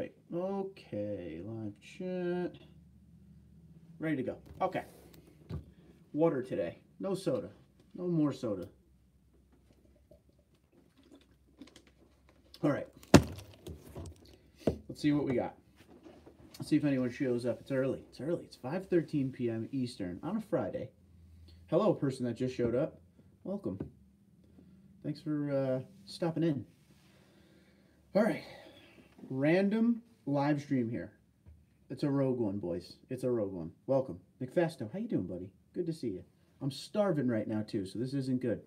right. Okay, live chat. Ready to go. Okay. Water today. No soda. No more soda. All right. Let's see what we got. Let's see if anyone shows up. It's early. It's early. It's 5:13 p.m. Eastern on a Friday. Hello, person that just showed up. Welcome. Thanks for stopping in. All right. Random live stream here. It's a rogue one, boys. It's a rogue one. Welcome. McFasto, how you doing, buddy? Good to see you. I'm starving right now, too, so this isn't good.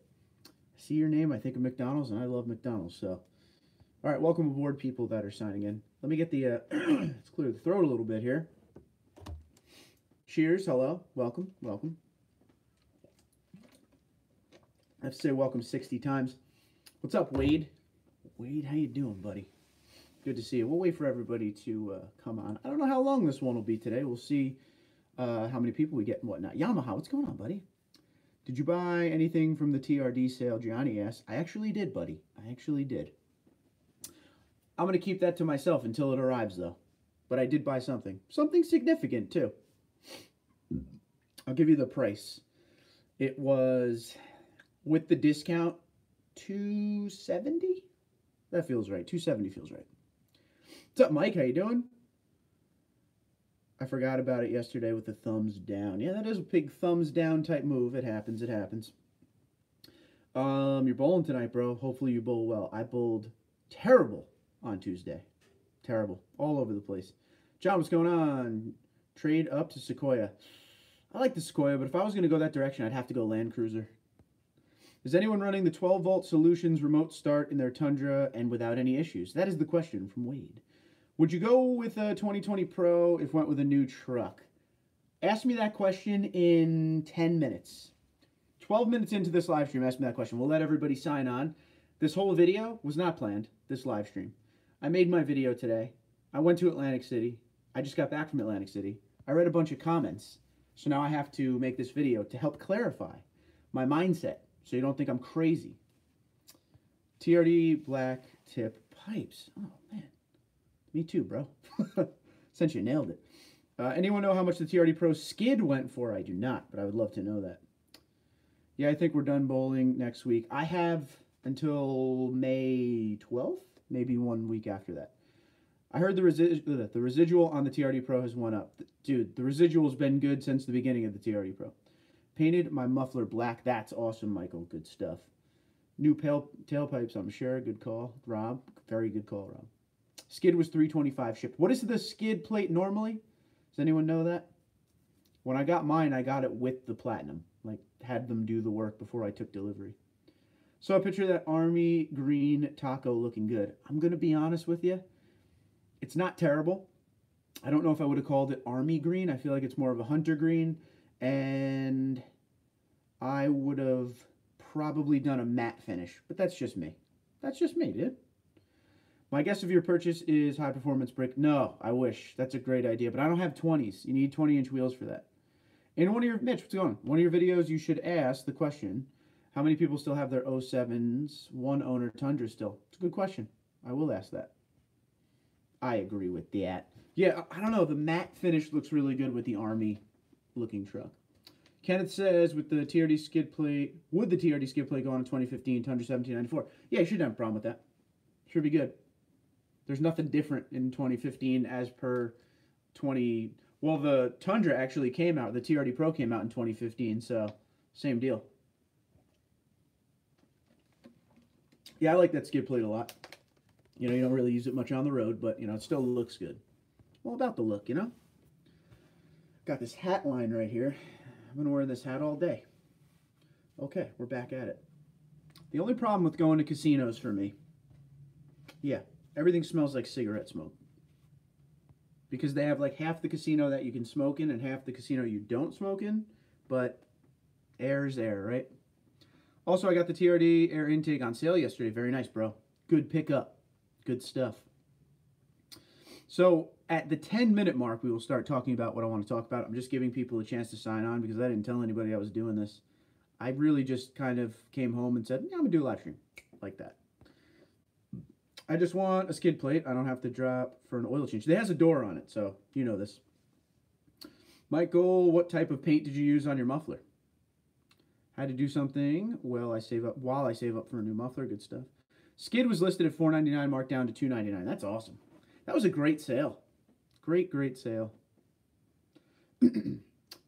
I see your name, I think of McDonald's, and I love McDonald's, so. All right, welcome aboard, people that are signing in. Let me get the, let's clear the throat a little bit here. Cheers, hello, welcome, welcome. I have to say welcome 60 times. What's up, Wade? Wade, how you doing, buddy? Good to see you. We'll wait for everybody to come on. I don't know how long this one will be today. We'll see how many people we get and whatnot. Yamaha, what's going on, buddy? Did you buy anything from the TRD sale? Gianni asked. I actually did, buddy. I actually did. I'm going to keep that to myself until it arrives, though. But I did buy something. Something significant, too. I'll give you the price. It was, with the discount, $270? That feels right. $270 feels right. What's up, Mike? How you doing? I forgot about it yesterday with the thumbs down. Yeah, that is a big thumbs down type move. It happens. It happens. You're bowling tonight, bro. Hopefully you bowl well. I bowled terrible on Tuesday. Terrible. All over the place. John, what's going on? Trade up to Sequoia. I like the Sequoia, but if I was going to go that direction, I'd have to go Land Cruiser. Is anyone running the 12-volt Solutions remote start in their Tundra and without any issues? That is the question from Wade. Would you go with a 2020 Pro if went with a new truck? Ask me that question in 10 minutes. 12 minutes into this live stream, ask me that question. We'll let everybody sign on. This whole video was not planned, this live stream. I made my video today. I went to Atlantic City. I just got back from Atlantic City. I read a bunch of comments. So now I have to make this video to help clarify my mindset so you don't think I'm crazy. TRD black tip pipes. Oh, man. Me too, bro. Since you nailed it. Anyone know how much the TRD Pro skid went for? I do not, but I would love to know that. Yeah, I think we're done bowling next week. I have until May 12th, maybe 1 week after that. I heard the residual on the TRD Pro has went up. Dude, the residual's been good since the beginning of the TRD Pro. Painted my muffler black. That's awesome, Michael. Good stuff. New tailpipes, I'm sure. Good call. Rob, very good call, Rob. Skid was $325 shipped. What is the skid plate normally? Does anyone know that? When I got mine, I got it with the platinum. Like, had them do the work before I took delivery. So I picture that army green taco looking good. I'm going to be honest with you. It's not terrible. I don't know if I would have called it army green. I feel like it's more of a hunter green. And I would have probably done a matte finish. But that's just me. That's just me, dude. My guess of your purchase is high performance brick. No, I wish. That's a great idea. But I don't have 20s. You need 20-inch wheels for that. In one of your, Mitch, what's going on? One of your videos, you should ask the question, how many people still have their 07s, one owner Tundra still? It's a good question. I will ask that. I agree with that. Yeah, I don't know. The matte finish looks really good with the army looking truck. Kenneth says, with the TRD skid plate, would the TRD skid plate go on a 2015 Tundra 1794? Yeah, you shouldn't have a problem with that. Should be good. There's nothing different in 2015 as per 20... Well, the Tundra actually came out. The TRD Pro came out in 2015, so same deal. Yeah, I like that skid plate a lot. You know, you don't really use it much on the road, but, you know, it still looks good. All about the look, you know? Got this hat line right here. I've been wearing this hat all day. Okay, we're back at it. The only problem with going to casinos for me, yeah, everything smells like cigarette smoke. Because they have like half the casino that you can smoke in and half the casino you don't smoke in. But air's air, right? Also, I got the TRD air intake on sale yesterday. Very nice, bro. Good pickup. Good stuff. So at the 10-minute mark, we will start talking about what I want to talk about. I'm just giving people a chance to sign on because I didn't tell anybody I was doing this. I really just kind of came home and said, yeah, I'm going to do a live stream like that. I just want a skid plate. I don't have to drop for an oil change. It has a door on it, so you know this. Michael, what type of paint did you use on your muffler? Had to do something while I save up for a new muffler. Good stuff. Skid was listed at $4.99, marked down to $2.99. That's awesome. That was a great sale. Great sale.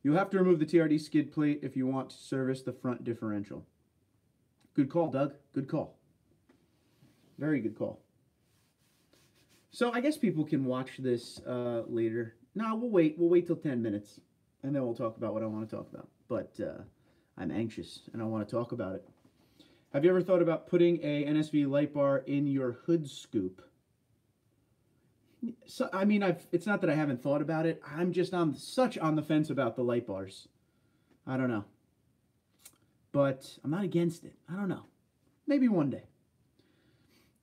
You'll have to remove the TRD skid plate if you want to service the front differential. Good call, Doug. Good call. Very good call. So I guess people can watch this later. No, we'll wait. We'll wait till 10 minutes, and then we'll talk about what I want to talk about. But I'm anxious, and I want to talk about it. Have you ever thought about putting a NSV light bar in your hood scoop? So, I mean, it's not that I haven't thought about it. I'm just on the fence about the light bars. I don't know. But I'm not against it. I don't know. Maybe one day.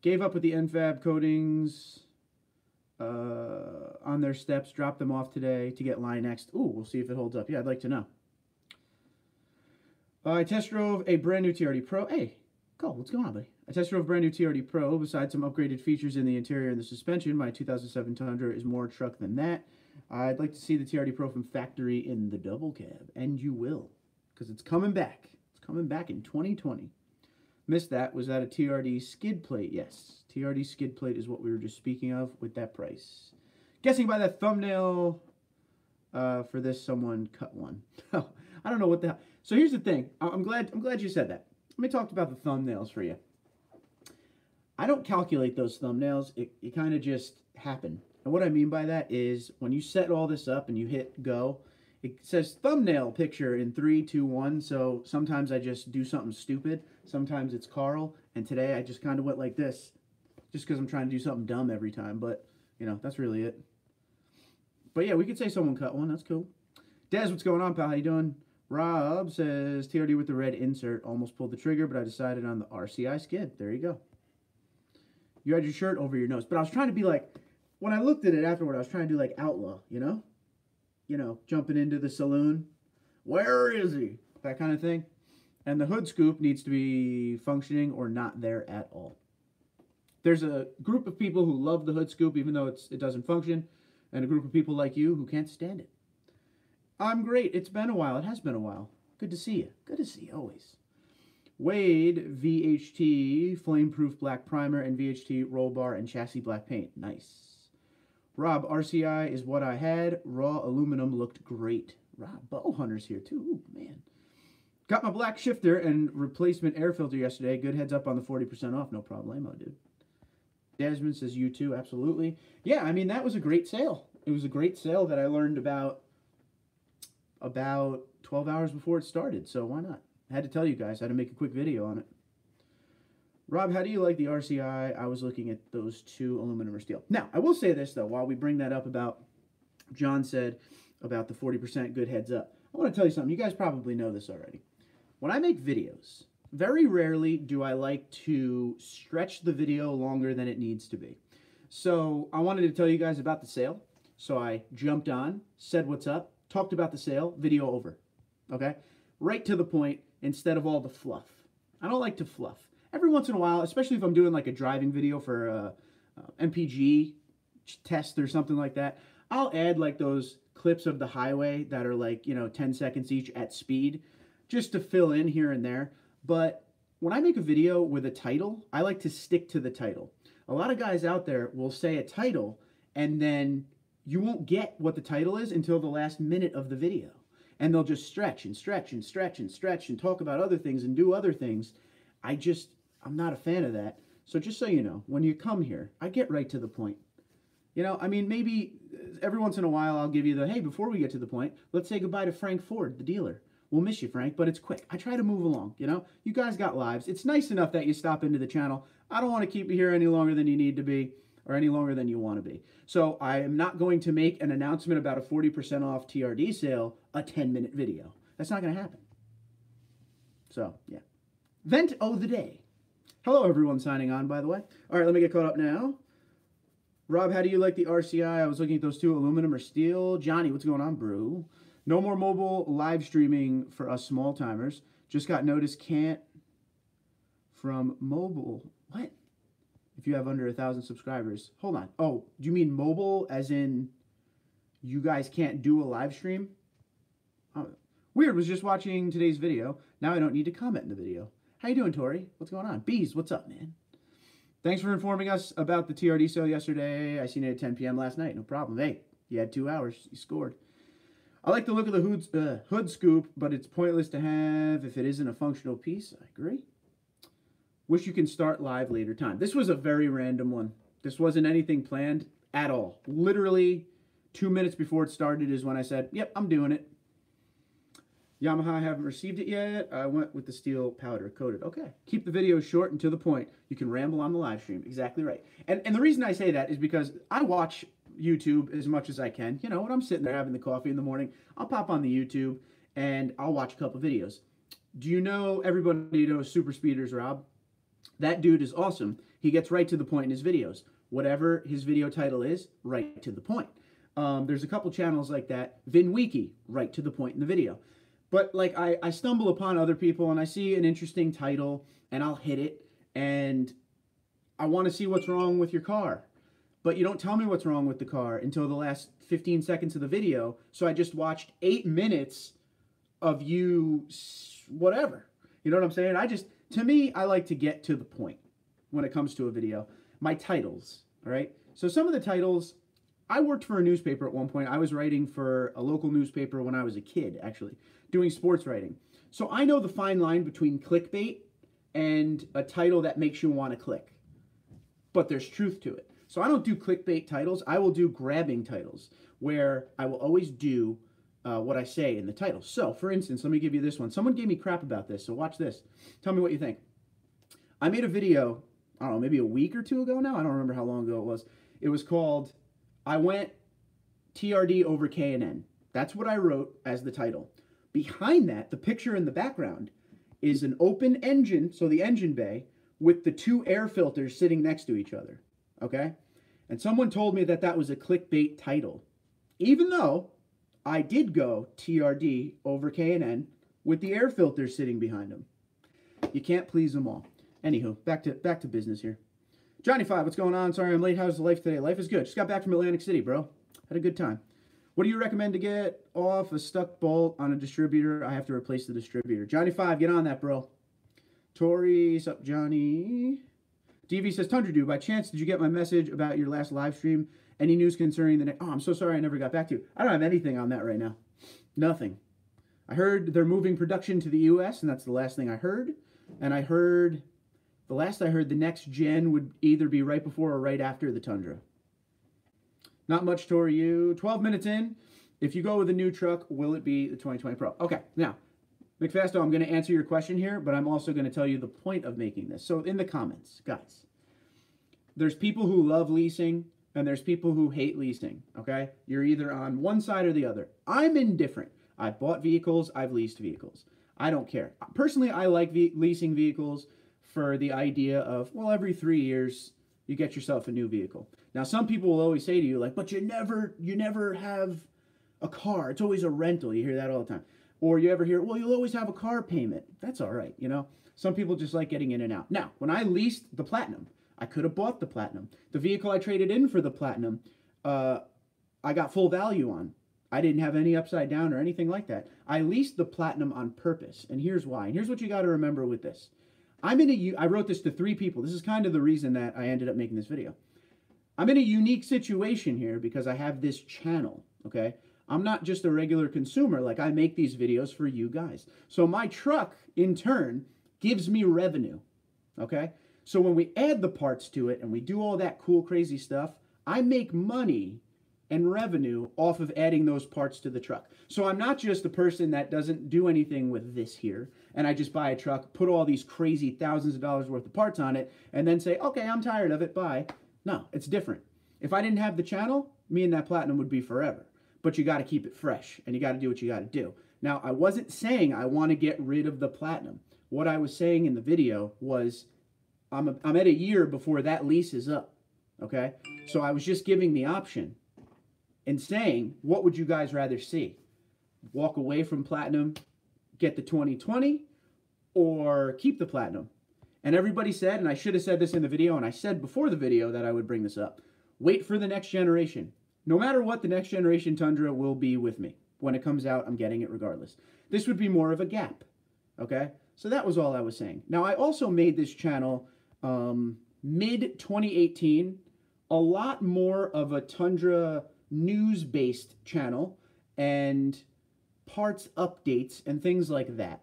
Gave up with the NFAB coatings on their steps. Dropped them off today to get line next. Ooh, we'll see if it holds up. Yeah, I'd like to know. I test drove a brand new TRD Pro. Hey, Cole, what's going on, buddy? I test drove a brand new TRD Pro. Besides some upgraded features in the interior and the suspension, my 2007 Tundra is more truck than that. I'd like to see the TRD Pro from factory in the double cab, and you will, because it's coming back. It's coming back in 2020. Missed that. Was that a TRD skid plate? Yes. TRD skid plate is what we were just speaking of with that price. Guessing by that thumbnail for this, someone cut one. I don't know what the hell. So here's the thing. I'm glad you said that. Let me talk about the thumbnails for you. I don't calculate those thumbnails. It kind of just happen. And what I mean by that is when you set all this up and you hit go, it says thumbnail picture in 3, 2, 1. So sometimes I just do something stupid. Sometimes it's Carl. And today I just kind of went like this just because I'm trying to do something dumb every time. But, you know, that's really it. But yeah, we could say someone cut one. That's cool. Des, what's going on, pal? How you doing? Rob says, TRD with the red insert. Almost pulled the trigger, but I decided on the RCI skid. There you go. You had your shirt over your nose. But I was trying to be like, when I looked at it afterward, I was trying to do like Outlaw, you know? You know, jumping into the saloon. Where is he? That kind of thing. And the hood scoop needs to be functioning or not there at all. There's a group of people who love the hood scoop even though it doesn't function, and a group of people like you who can't stand it. I'm great. It's been a while. It has been a while. Good to see you. Good to see you always. Wade, VHT, flameproof black primer, and VHT roll bar and chassis black paint. Nice. Rob, RCI is what I had. Raw aluminum looked great. Rob, Bow Hunter's here too. Ooh, man. Got my black shifter and replacement air filter yesterday. Good heads up on the 40% off. No problemo, dude. Desmond says you too. Absolutely. Yeah, I mean, that was a great sale. It was a great sale that I learned about 12 hours before it started. So why not? I had to tell you guys. I had to make a quick video on it. Rob, how do you like the RCI? I was looking at those two, aluminum or steel. Now, I will say this, though, while we bring that up about, John said about the 40% good heads up. I want to tell you something. You guys probably know this already. When I make videos, very rarely do I like to stretch the video longer than it needs to be. So I wanted to tell you guys about the sale. So I jumped on, said what's up, talked about the sale, video over. Okay? Right to the point instead of all the fluff. I don't like to fluff. Every once in a while, especially if I'm doing like a driving video for a MPG test or something like that, I'll add like those clips of the highway that are like, you know, 10 seconds each at speed just to fill in here and there. But when I make a video with a title, I like to stick to the title. A lot of guys out there will say a title and then you won't get what the title is until the last minute of the video. And they'll just stretch and stretch and stretch and stretch and talk about other things and do other things. I'm not a fan of that. So just so you know, when you come here, I get right to the point. You know, I mean, maybe every once in a while I'll give you the, hey, before we get to the point, let's say goodbye to Frank Ford, the dealer. We'll miss you, Frank, but it's quick. I try to move along, you know? You guys got lives. It's nice enough that you stop into the channel. I don't want to keep you here any longer than you need to be or any longer than you want to be. So I am not going to make an announcement about a 40% off TRD sale a 10-minute video. That's not going to happen. So, yeah. Vent o' the day. Hello, everyone signing on, by the way. All right, let me get caught up now. Rob, how do you like the RCI? I was looking at those two, aluminum or steel. Johnny, what's going on, brew? No more mobile live streaming for us small timers. Just got notice can't from mobile. What? if you have under 1,000 subscribers. Hold on. Oh, do you mean mobile as in you guys can't do a live stream? Oh, weird, was just watching today's video. Now I don't need to comment in the video. How you doing, Tori? What's going on? Bees, what's up, man? Thanks for informing us about the TRD sale yesterday. I seen it at 10 p.m. last night. No problem. Hey, you had 2 hours. You scored. I like the look of the hood scoop, but it's pointless to have if it isn't a functional piece. I agree. Wish you can start live later time. This was a very random one. This wasn't anything planned at all. Literally 2 minutes before it started is when I said, yep, I'm doing it. Yamaha, I haven't received it yet. I went with the steel powder coated. Okay. Keep the video short and to the point. You can ramble on the live stream. Exactly right. And the reason I say that is because I watch YouTube as much as I can. You know, when I'm sitting there having the coffee in the morning, I'll pop on the YouTube and I'll watch a couple videos. Do you know, everybody knows Super Speeders Rob? That dude is awesome. He gets right to the point in his videos. Whatever his video title is, right to the point. There's a couple channels like that. VinWiki, right to the point in the video. But like I stumble upon other people and I see an interesting title and I'll hit it and I want to see what's wrong with your car. But you don't tell me what's wrong with the car until the last 15 seconds of the video. So I just watched 8 minutes of you whatever. You know what I'm saying? To me, I like to get to the point when it comes to a video. My titles, all right? So some of the titles, I worked for a newspaper at one point. I was writing for a local newspaper when I was a kid, actually, doing sports writing. So I know the fine line between clickbait and a title that makes you want to click. But there's truth to it. So I don't do clickbait titles. I will do grabbing titles where I will always do what I say in the title. So, for instance, let me give you this one. Someone gave me crap about this, so watch this. Tell me what you think. I made a video, I don't know, maybe a week or 2 ago now. I don't remember how long ago it was. It was called, I went TRD over K&N. That's what I wrote as the title. Behind that, the picture in the background is an open engine, so the engine bay, with the 2 air filters sitting next to each other. Okay? And someone told me that that was a clickbait title. Even though I did go TRD over K&N with the air filters sitting behind them. You can't please them all. Anywho, back to business here. Johnny5, what's going on? Sorry I'm late. How's life today? Life is good. Just got back from Atlantic City, bro. Had a good time. What do you recommend to get off a stuck bolt on a distributor? I have to replace the distributor. Johnny5, get on that, bro. Tori, sup, Johnny? DV says, TundraDude, by chance, did you get my message about your last live stream? Any news concerning the... Oh, I'm so sorry I never got back to you. I don't have anything on that right now. Nothing. I heard they're moving production to the U.S., and that's the last thing I heard. And I heard... The last I heard, the next gen would either be right before or right after the Tundra. Not much, Tori, you. 12 minutes in. If you go with a new truck, will it be the 2020 Pro? Okay, now, McFasto, I'm going to answer your question here, but I'm also going to tell you the point of making this. So in the comments, guys, there's people who love leasing, and there's people who hate leasing, okay? You're either on one side or the other. I'm indifferent. I've bought vehicles. I've leased vehicles. I don't care. Personally, I like leasing vehicles for the idea of, well, every 3 years, you get yourself a new vehicle. Now, some people will always say to you, like, but you never have a car. It's always a rental. You hear that all the time. Or you ever hear, well, you'll always have a car payment. That's all right, you know? Some people just like getting in and out. Now, when I leased the Platinum, I could have bought the Platinum. The vehicle I traded in for the Platinum, I got full value on. I didn't have any upside down or anything like that. I leased the Platinum on purpose, and here's why. And here's what you got to remember with this. I wrote this to 3 people. This is kind of the reason that I ended up making this video. I'm in a unique situation here because I have this channel, okay? I'm not just a regular consumer. Like, I make these videos for you guys. So my truck, in turn, gives me revenue, okay? So when we add the parts to it and we do all that cool, crazy stuff, I make money and revenue off of adding those parts to the truck. So I'm not just a person that doesn't do anything with this here, and I just buy a truck, put all these crazy thousands of dollars worth of parts on it, and then say, okay, I'm tired of it, bye. No, it's different. If I didn't have the channel, me and that Platinum would be forever. But you got to keep it fresh, and you got to do what you got to do. Now, I wasn't saying I want to get rid of the Platinum. What I was saying in the video was I'm at a year before that lease is up, okay? So I was just giving the option and saying, what would you guys rather see? Walk away from Platinum, get the 2020, or keep the Platinum? And everybody said, and I should have said this in the video, and I said before the video that I would bring this up, wait for the next generation. No matter what, the next generation Tundra will be with me. When it comes out, I'm getting it regardless. This would be more of a gap, okay? So that was all I was saying. Now, I also made this channel mid-2018, a lot more of a Tundra news-based channel and parts updates and things like that,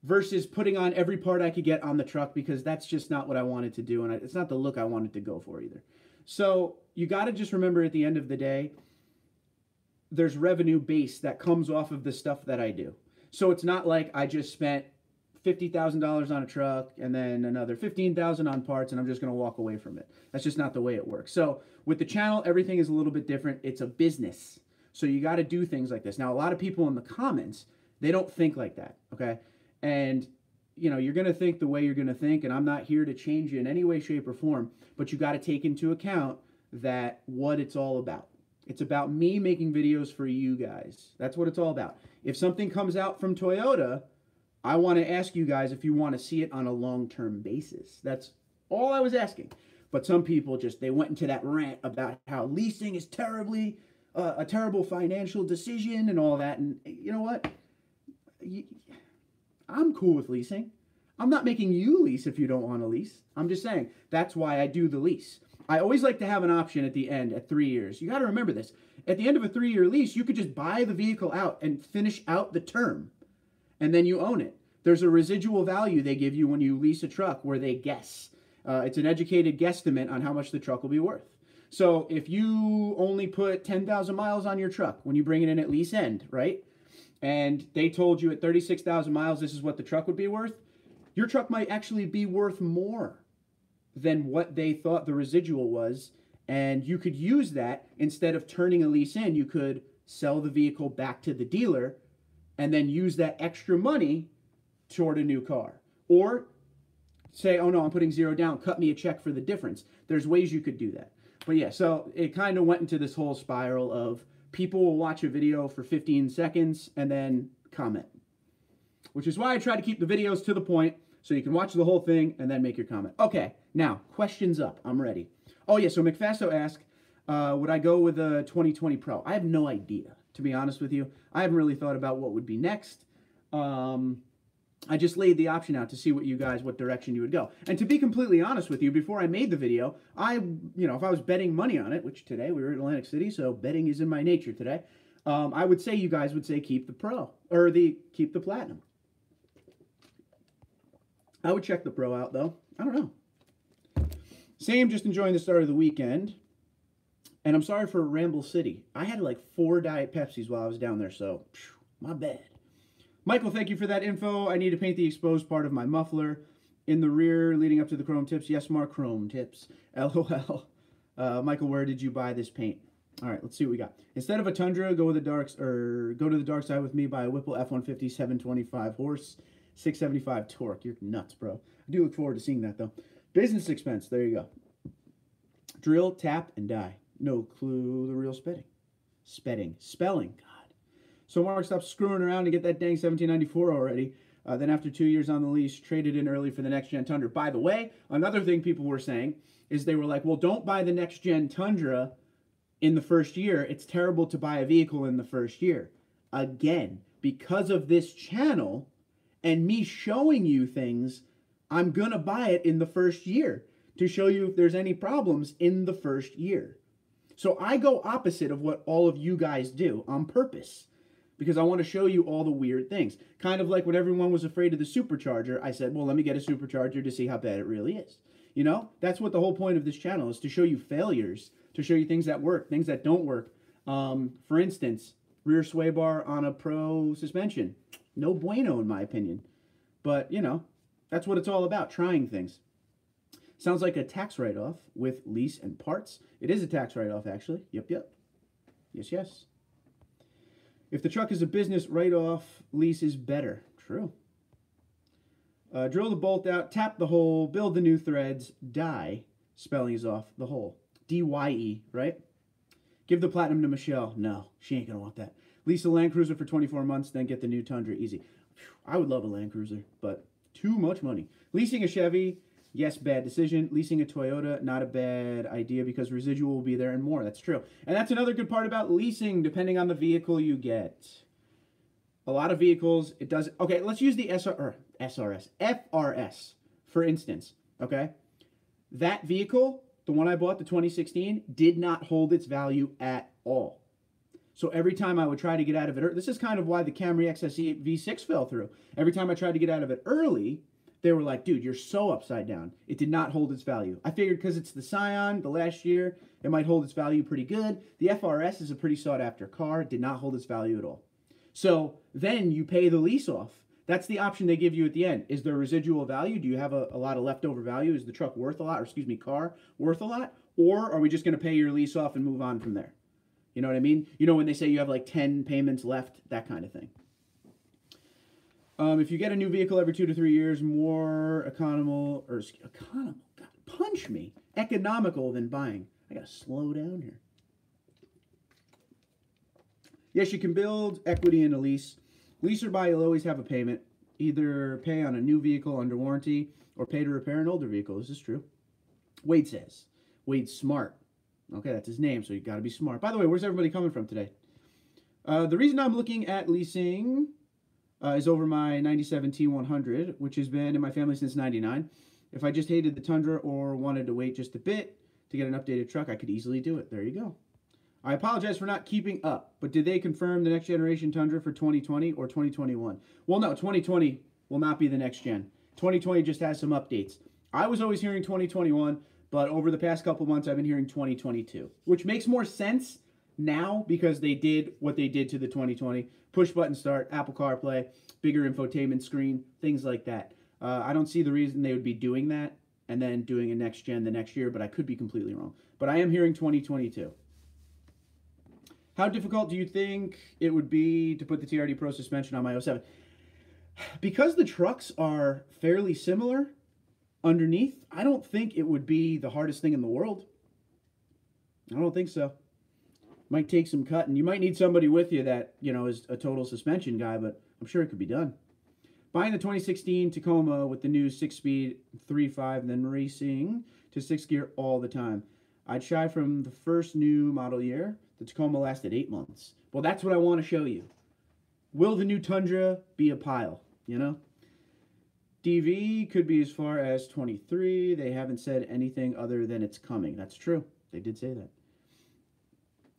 versus putting on every part I could get on the truck, because that's just not what I wanted to do, and it's not the look I wanted to go for either. So you got to just remember, at the end of the day, there's revenue base that comes off of the stuff that I do. So it's not like I just spent $50,000 on a truck and then another $15,000 on parts and I'm just going to walk away from it. That's just not the way it works. So with the channel, everything is a little bit different. It's a business. So you got to do things like this. Now, a lot of people in the comments, they don't think like that, okay? And, you know, you're going to think the way you're going to think, and I'm not here to change you in any way, shape, or form, but you got to take into account that what it's all about. It's about me making videos for you guys. That's what it's all about. If something comes out from Toyota, I want to ask you guys if you want to see it on a long-term basis. That's all I was asking. But some people just, they went into that rant about how leasing is terribly, a terrible financial decision and all that. And you know what? I'm cool with leasing. I'm not making you lease if you don't want to lease. I'm just saying, that's why I do the lease. I always like to have an option at the end at 3 years. You got to remember this. At the end of a 3-year lease, you could just buy the vehicle out and finish out the term, and then you own it. There's a residual value they give you when you lease a truck where they guess. It's an educated guesstimate on how much the truck will be worth. So if you only put 10,000 miles on your truck when you bring it in at lease end, right? And they told you at 36,000 miles this is what the truck would be worth, your truck might actually be worth more than what they thought the residual was, and you could use that. Instead of turning a lease in, you could sell the vehicle back to the dealer and then use that extra money toward a new car. Or say, oh no, I'm putting 0 down, cut me a check for the difference. There's ways you could do that. But yeah, so it kind of went into this whole spiral of people will watch a video for 15 seconds and then comment, which is why I try to keep the videos to the point, so you can watch the whole thing and then make your comment. Okay, now, questions up. I'm ready. Oh, yeah, so McFasto asked, would I go with a 2020 Pro? I have no idea, to be honest with you. I haven't really thought about what would be next. I just laid the option out to see what direction you would go. And to be completely honest with you, before I made the video, if I was betting money on it, which today we were in Atlantic City, so betting is in my nature today, I would say you guys would say keep the Pro, or keep the Platinum. I would check the Pro out, though. I don't know. Same, just enjoying the start of the weekend. And I'm sorry for Ramble City. I had like 4 Diet Pepsis while I was down there, so my bad. Michael, thank you for that info. I need to paint the exposed part of my muffler in the rear leading up to the chrome tips. Yes, Mark, chrome tips. LOL. Michael, where did you buy this paint? All right, let's see what we got. Instead of a Tundra, go to the dark side with me. Buy a Whipple F-150 725 horse. 675 torque. You're nuts, bro. I do look forward to seeing that, though. Business expense. There you go. Drill, tap, and die. No clue the real spelling. God. So Mark, stop screwing around and get that dang 1794 already. Then after 2 years on the lease, traded in early for the next-gen Tundra. By the way, another thing people were saying is they were like, well, don't buy the next-gen Tundra in the first year. It's terrible to buy a vehicle in the first year. Again, because of this channel and me showing you things, I'm going to buy it in the first year to show you if there's any problems in the first year. So I go opposite of what all of you guys do on purpose, because I want to show you all the weird things. Kind of like when everyone was afraid of the supercharger, I said, well, let me get a supercharger to see how bad it really is. You know, that's what the whole point of this channel is, to show you failures, to show you things that work, things that don't work. For instance, rear sway bar on a Pro suspension. No bueno, in my opinion. But, you know, that's what it's all about, trying things. Sounds like a tax write-off with lease and parts. It is a tax write-off, actually. Yep. Yes. If the truck is a business, write-off lease is better. True. Drill the bolt out, tap the hole, build the new threads, die. Spelling is off the hole. D-Y-E, right? Give the Platinum to Michelle. No, she ain't going to want that. Lease a Land Cruiser for 24 months, then get the new Tundra. Easy. I would love a Land Cruiser, but too much money. Leasing a Chevy Yes, bad decision. Leasing a Toyota, not a bad idea because residual will be there and more. That's true. And that's another good part about leasing, depending on the vehicle you get. A lot of vehicles, it does. Okay, let's use the FRS, for instance. Okay? That vehicle, the one I bought, the 2016, did not hold its value at all. So every time I would try to get out of it, this is kind of why the Camry XSE V6 fell through. Every time I tried to get out of it early, they were like, dude, you're so upside down. It did not hold its value. I figured because it's the Scion, the last year, it might hold its value pretty good. The FRS is a pretty sought after car. It did not hold its value at all. So then you pay the lease off. That's the option they give you at the end. Is there residual value? Do you have a lot of leftover value? Is the truck worth a lot? Or excuse me, car worth a lot? Or are we just going to pay your lease off and move on from there? You know what I mean? You know when they say you have like 10 payments left, that kind of thing. If you get a new vehicle every 2 to 3 years, more economical, God, punch me, economical than buying. I got to slow down here. Yes, you can build equity in a lease. Lease or buy, you'll always have a payment. Either pay on a new vehicle under warranty or pay to repair an older vehicle. This is true. Wade says. Wade's smart. Okay, that's his name, so you got to be smart. By the way, where's everybody coming from today? The reason I'm looking at leasing is over my 97 T100, which has been in my family since 99. If I just hated the Tundra or wanted to wait just a bit to get an updated truck, I could easily do it. There you go. I apologize for not keeping up, but did they confirm the next generation Tundra for 2020 or 2021? Well, no, 2020 will not be the next gen. 2020 just has some updates. I was always hearing 2021, but over the past couple months, I've been hearing 2022, which makes more sense now because they did what they did to the 2020. Push button start, Apple CarPlay, bigger infotainment screen, things like that. I don't see the reason they would be doing that and then doing a next gen the next year, but I could be completely wrong. But I am hearing 2022. How difficult do you think it would be to put the TRD Pro suspension on my 07? Because the trucks are fairly similar underneath, I don't think it would be the hardest thing in the world. I don't think so. Might take some cutting. You might need somebody with you that, you know, is a total suspension guy, but I'm sure it could be done. Buying the 2016 Tacoma with the new 6-speed 3.5, then racing to 6 gear all the time. I'd shy from the first new model year. The Tacoma lasted 8 months. Well, that's what I want to show you. Will the new Tundra be a pile, you know? DV could be as far as 23. They haven't said anything other than it's coming. That's true. They did say that.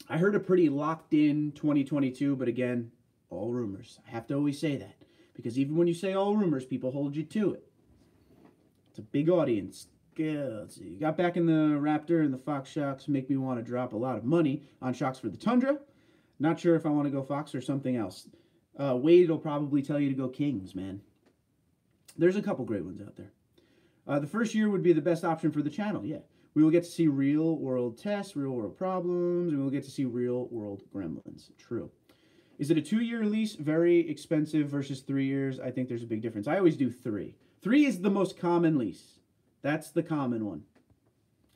I heard a pretty locked-in 2022, but again, all rumors. I have to always say that. Because even when you say all rumors, people hold you to it. It's a big audience. Yeah, let's see. Got back in the Raptor and the Fox shocks make me want to drop a lot of money on shocks for the Tundra. Not sure if I want to go Fox or something else. Wade will probably tell you to go Kings, man. There's a couple great ones out there. The first year would be the best option for the channel, yeah. We will get to see real-world tests, real-world problems, and we'll get to see real-world gremlins. True. Is it a 2-year lease? Very expensive versus 3 years. I think there's a big difference. I always do 3. 3 is the most common lease. That's the common one.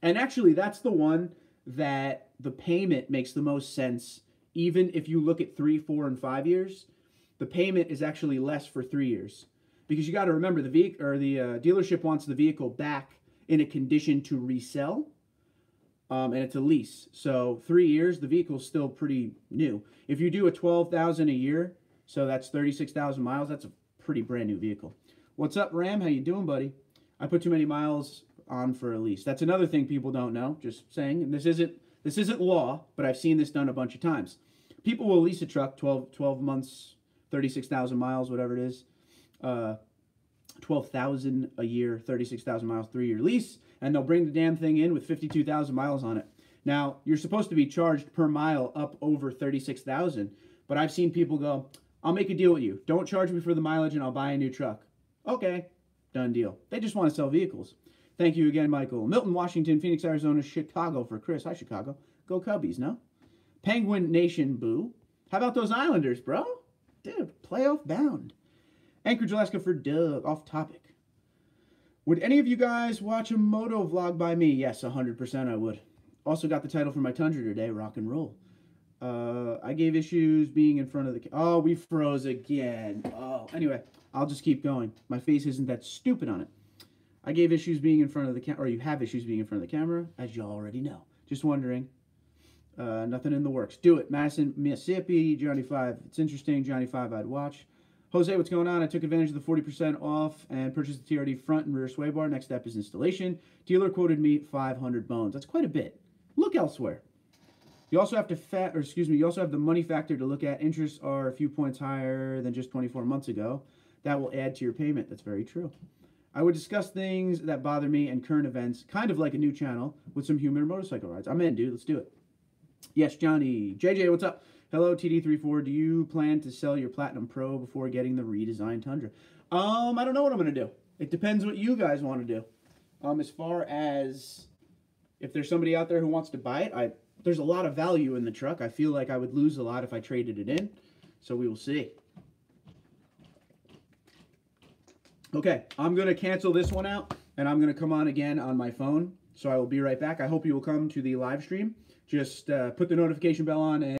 And actually, that's the one that the payment makes the most sense. Even if you look at 3, 4, and 5 years, the payment is actually less for 3 years. Because you got to remember, the dealership wants the vehicle back in a condition to resell, and it's a lease. So 3 years, the vehicle's still pretty new. If you do a $12,000 a year, so that's 36,000 miles, that's a pretty brand new vehicle. What's up, Ram? How you doing, buddy? I put too many miles on for a lease. That's another thing people don't know. Just saying, and this isn't law, but I've seen this done a bunch of times. People will lease a truck 12 months, 36,000 miles, whatever it is. 12,000 a year, 36,000 miles, 3-year lease, and they'll bring the damn thing in with 52,000 miles on it. Now, you're supposed to be charged per mile up over 36,000, but I've seen people go, I'll make a deal with you. Don't charge me for the mileage and I'll buy a new truck. Okay, done deal. They just want to sell vehicles. Thank you again, Michael. Milton, Washington, Phoenix, Arizona, Chicago for Chris. Hi, Chicago. Go Cubbies, no? Penguin Nation, boo. How about those Islanders, bro? Dude, playoff bound. Anchorage, Alaska for Doug. Off topic. Would any of you guys watch a moto vlog by me? Yes, 100% I would. Also got the title for my Tundra today, rock and roll. I gave issues being in front of the... Oh, we froze again. Oh, anyway, I'll just keep going. My face isn't that stupid on it. I gave issues being in front of the camera, or you have issues being in front of the camera, as you already know. Just wondering. Nothing in the works. Do it. Madison, Mississippi, Johnny 5. It's interesting. Johnny 5, I'd watch. Jose, what's going on? I took advantage of the 40% off and purchased the TRD front and rear sway bar. Next step is installation. Dealer quoted me 500 bones. That's quite a bit. Look elsewhere. You also have you also have the money factor to look at. Interests are a few points higher than just 24 months ago. That will add to your payment. That's very true. I would discuss things that bother me and current events, kind of like a new channel, with some humor motorcycle rides. I'm in, dude. Let's do it. Yes, Johnny. JJ, what's up? Hello, TD34. Do you plan to sell your Platinum Pro before getting the redesigned Tundra? I don't know what I'm going to do. It depends what you guys want to do. As far as if there's somebody out there who wants to buy it, there's a lot of value in the truck. I feel like I would lose a lot if I traded it in. So we will see. Okay, I'm going to cancel this one out, and I'm going to come on again on my phone. So I will be right back. I hope you will come to the live stream. Just put the notification bell on and